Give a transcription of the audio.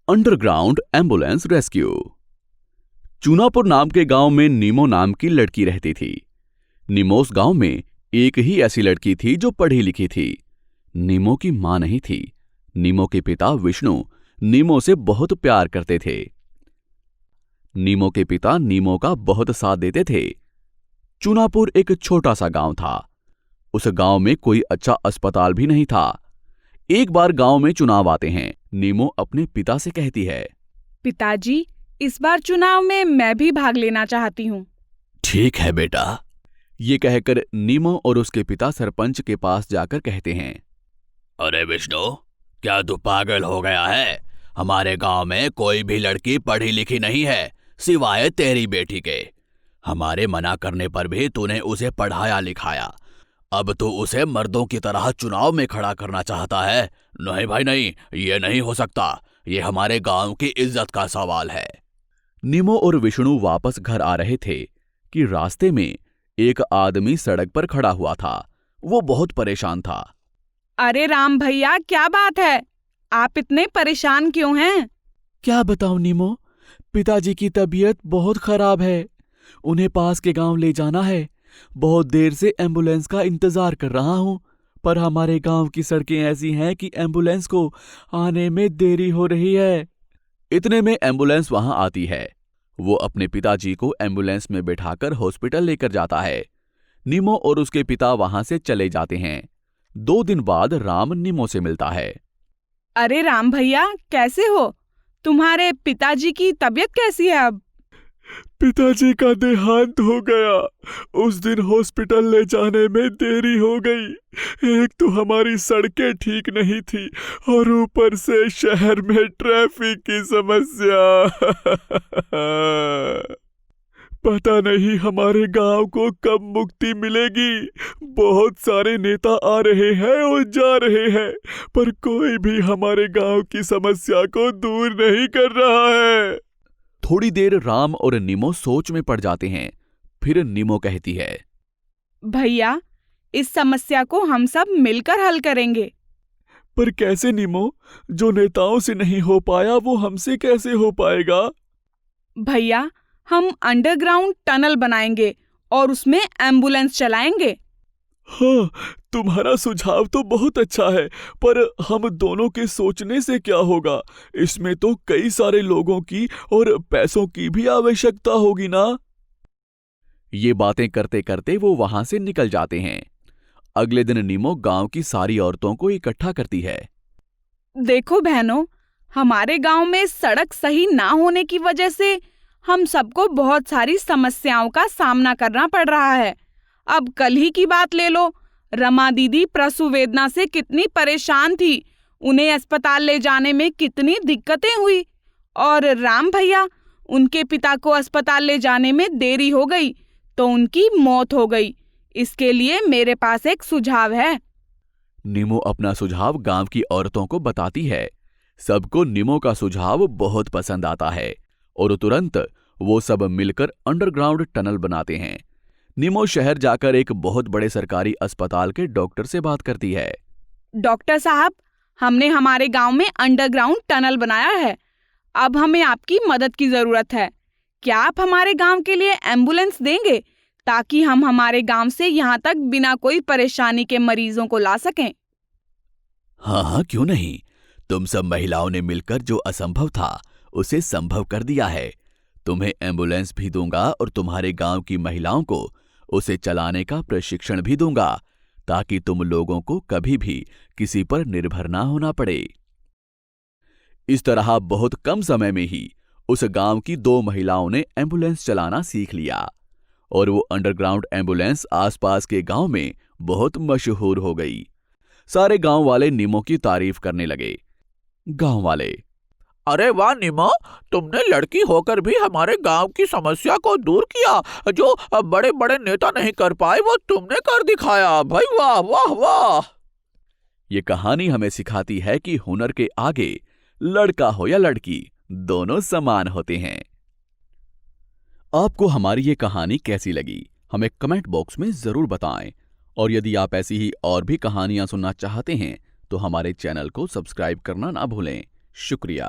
Underground ambulance rescue. Chunapur नाम के गांव में नीमो नाम की लड़की रहती थी। नीमोस गांव में एक ही ऐसी लड़की थी जो पढ़ी लिखी थी। नीमो की मां नहीं थी। नीमो के पिता विष्णु नीमो से बहुत प्यार करते थे। नीमो के पिता नीमो का बहुत साथ देते थे। चूनापुर एक छोटा सा गांव था। उस गांव में कोई अच्छा अस्पताल भी नहीं था। एक बार गांव में चुनाव आते हैं। नीमो अपने पिता से कहती है, पिताजी, इस बार चुनाव में मैं भी भाग लेना चाहती हूँ। ठीक है बेटा। ये कहकर नीमो और उसके पिता सरपंच के पास जाकर कहते हैं, अरे विष्णु, क्या तू पागल हो गया है? हमारे गांव में कोई भी लड़की पढ़ी लिखी नहीं है सिवाय तेरी बेटी के। हमारे मना करने पर भी तूने उसे पढ़ाया लिखाया। अब तू उसे मर्दों की तरह चुनाव में खड़ा करना चाहता है? नहीं भाई नहीं, ये नहीं हो सकता। ये हमारे गांव की इज्जत का सवाल है। नीमो और विष्णु वापस घर आ रहे थे कि रास्ते में एक आदमी सड़क पर खड़ा हुआ था। वो बहुत परेशान था। अरे राम भैया, क्या बात है? आप इतने परेशान क्यों हैं? क्या बताऊं नीमो, पिताजी की तबीयत बहुत खराब है। उन्हें पास के गांव ले जाना है। बहुत देर से एम्बुलेंस का इंतजार कर रहा हूं, पर हमारे गांव की सड़कें ऐसी हैं कि एम्बुलेंस को आने में देरी हो रही है। इतने में एम्बुलेंस वहां आती है। वो अपने पिताजी को एम्बुलेंस में बिठाकर हॉस्पिटल लेकर जाता है। नीमो और उसके पिता वहां से चले जाते हैं। 2 दिन बाद राम नीमो से मिलता है। अरे राम भैया, कैसे हो? तुम्हारे पिताजी की तबीयत कैसी है अब? पिताजी का देहांत हो गया। उस दिन हॉस्पिटल ले जाने में देरी हो गई। एक तो हमारी सड़कें ठीक नहीं थी और ऊपर से शहर में ट्रैफिक की समस्या। पता नहीं हमारे गांव को कब मुक्ति मिलेगी। बहुत सारे नेता आ रहे हैं और जा रहे हैं, पर कोई भी हमारे गांव की समस्या को दूर नहीं कर रहा है। थोड़ी देर राम और नीमो सोच में पड़ जाते हैं। फिर नीमो कहती है, भैया, इस समस्या को हम सब मिलकर हल करेंगे। पर कैसे नीमो? जो नेताओं से नहीं हो पाया वो हमसे कैसे हो पाएगा? भैया, हम अंडरग्राउंड टनल बनाएंगे और उसमें एम्बुलेंस चलाएंगे। हाँ, तुम्हारा सुझाव तो बहुत अच्छा है, पर हम दोनों के सोचने से क्या होगा? इसमें तो कई सारे लोगों की और पैसों की भी आवश्यकता होगी ना। ये बातें करते करते वो वहां से निकल जाते हैं। अगले दिन नीमो गांव की सारी औरतों को इकट्ठा करती है। देखो बहनों, हमारे गांव में सड़क सही ना होने की वजह से हम सबको बहुत सारी समस्याओं का सामना करना पड़ रहा है। अब कल ही की बात ले लो, रमा दीदी प्रसव वेदना से कितनी परेशान थी। उन्हें अस्पताल ले जाने में कितनी दिक्कतें हुई। और राम भैया, उनके पिता को अस्पताल ले जाने में देरी हो गई तो उनकी मौत हो गई। इसके लिए मेरे पास एक सुझाव है। नीमो अपना सुझाव गांव की औरतों को बताती है। सबको नीमो का सुझाव बहुत पसंद आता है और तुरंत वो सब मिलकर अंडरग्राउंड टनल बनाते हैं। नीमो शहर जाकर एक बहुत बड़े सरकारी अस्पताल के डॉक्टर से बात करती है। डॉक्टर साहब, हमने हमारे गांव में अंडरग्राउंड टनल बनाया है। अब हमें आपकी मदद की जरूरत है। क्या आप हमारे गांव के लिए एम्बुलेंस देंगे ताकि हम हमारे गांव से यहां तक बिना कोई परेशानी के मरीजों को ला सकें? हाँ हाँ, क्यों नहीं। तुम सब महिलाओं ने मिलकर जो असंभव था उसे संभव कर दिया है। तुम्हें एम्बुलेंस भी दूंगा और तुम्हारे गांव की महिलाओं को उसे चलाने का प्रशिक्षण भी दूंगा, ताकि तुम लोगों को कभी भी किसी पर निर्भर ना होना पड़े। इस तरह बहुत कम समय में ही उस गांव की 2 महिलाओं ने एम्बुलेंस चलाना सीख लिया और वो अंडरग्राउंड एम्बुलेंस आसपास के गांव में बहुत मशहूर हो गई। सारे गांव वाले नीमो की तारीफ करने लगे। गांव वाले, अरे वाह नीमो, तुमने लड़की होकर भी हमारे गांव की समस्या को दूर किया। जो बड़े बड़े नेता नहीं कर पाए वो तुमने कर दिखाया। भाई वाह वाह वाह। ये कहानी हमें सिखाती है कि हुनर के आगे लड़का हो या लड़की, दोनों समान होते हैं। आपको हमारी ये कहानी कैसी लगी हमें कमेंट बॉक्स में जरूर बताएं। और यदि आप ऐसी ही और भी कहानियां सुनना चाहते हैं तो हमारे चैनल को सब्सक्राइब करना ना भूलें। शुक्रिया।